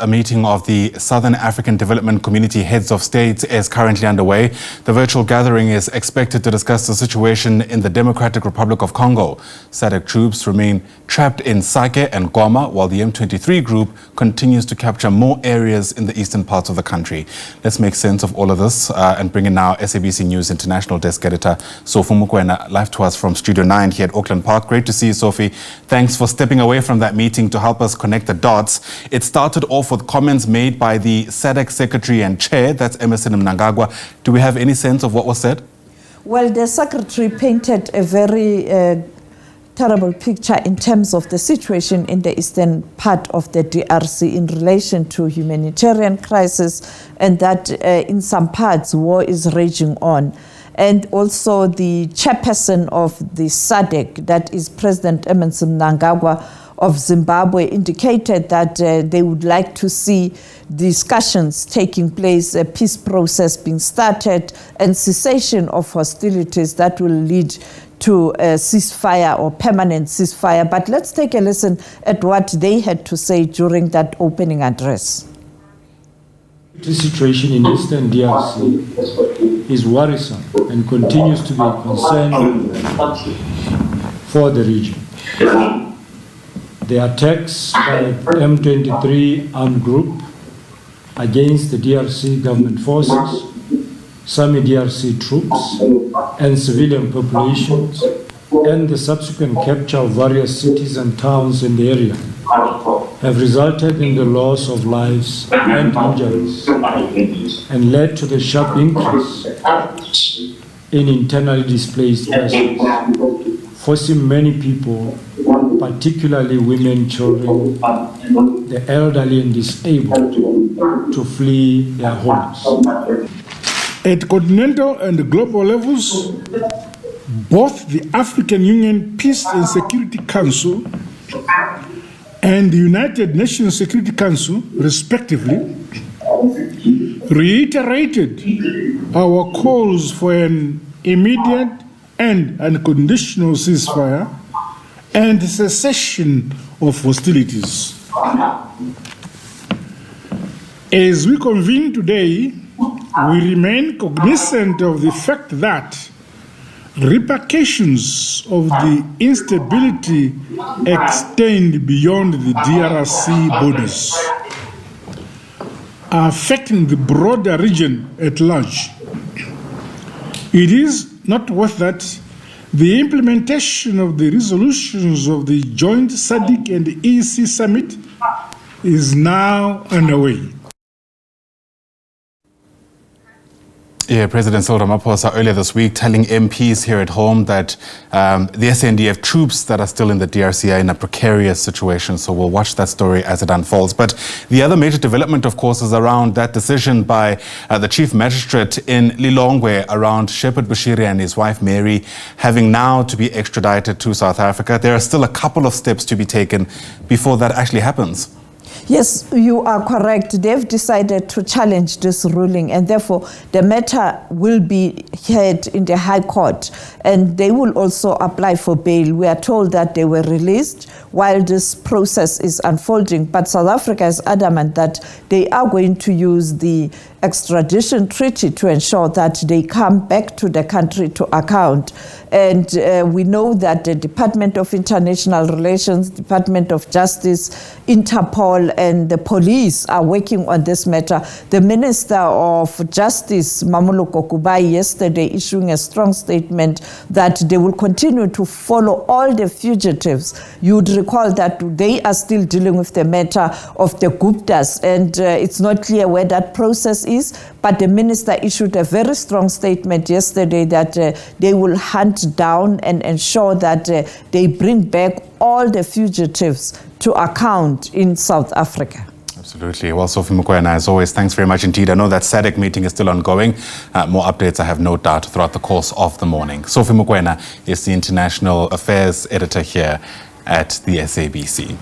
A meeting of the Southern African Development Community Heads of State is currently underway. The virtual gathering is expected to discuss the situation in the Democratic Republic of Congo. SADC troops remain trapped in Sake and Goma, while the M23 group continues to capture more areas in the eastern parts of the country. Let's make sense of all of this and bring in now SABC News International Desk Editor Sophie Mokoena live to us from Studio 9 here at Auckland Park. Great to see you, Sophie. Thanks for stepping away from that meeting to help us connect the dots. It started off with comments made by the SADC Secretary and Chair, that's Emerson Mnangagwa. Do we have any sense of what was said? Well, the Secretary painted a very terrible picture in terms of the situation in the eastern part of the DRC in relation to humanitarian crisis, and that in some parts war is raging on. And also the chairperson of the SADC, that is President Emerson Mnangagwa of Zimbabwe, indicated that they would like to see discussions taking place, a peace process being started, and cessation of hostilities that will lead to a ceasefire or permanent ceasefire. But let's take a listen at what they had to say during that opening address. The situation in Eastern DRC is worrisome and continues to be a concern for the region. The attacks by M23 armed group against the DRC government forces, some DRC troops and civilian populations, and the subsequent capture of various cities and towns in the area have resulted in the loss of lives and injuries and led to the sharp increase in internally displaced persons, forcing many people, particularly women, children, the elderly and disabled, to flee their homes. At continental and global levels, both the African Union Peace and Security Council and the United Nations Security Council, respectively, reiterated our calls for an immediate and unconditional ceasefire and cessation of hostilities. As we convene today, we remain cognizant of the fact that repercussions of the instability extend beyond the DRC borders, affecting the broader region at large. It is noteworthy that the implementation of the resolutions of the joint SADC and EC summit is now underway. Yeah, President Cyril Ramaphosa earlier this week telling MPs here at home that the SANDF troops that are still in the DRC are in a precarious situation. So we'll watch that story as it unfolds. But the other major development, of course, is around that decision by the Chief Magistrate in Lilongwe around Shepherd Bushiri and his wife Mary having now to be extradited to South Africa. There are still a couple of steps to be taken before that actually happens. Yes, you are correct. They've decided to challenge this ruling, and therefore the matter will be heard in the High Court, and they will also apply for bail. We are told that they were released while this process is unfolding, but South Africa is adamant that they are going to use the extradition treaty to ensure that they come back to the country to account. And we know that the Department of International Relations, Department of Justice, Interpol, and the police are working on this matter. The Minister of Justice, Mamuluko Kubai, yesterday issuing a strong statement that they will continue to follow all the fugitives. You would recall that they are still dealing with the matter of the Guptas, and it's not clear where that process is, but the minister issued a very strong statement yesterday that they will hunt down and ensure that they bring back all the fugitives to account in South Africa. Absolutely. Well, Sophie Mokoena, as always, thanks very much indeed. I know that SADC meeting is still ongoing. More updates, I have no doubt, throughout the course of the morning. Sophie Mokoena is the International Affairs Editor here at the SABC.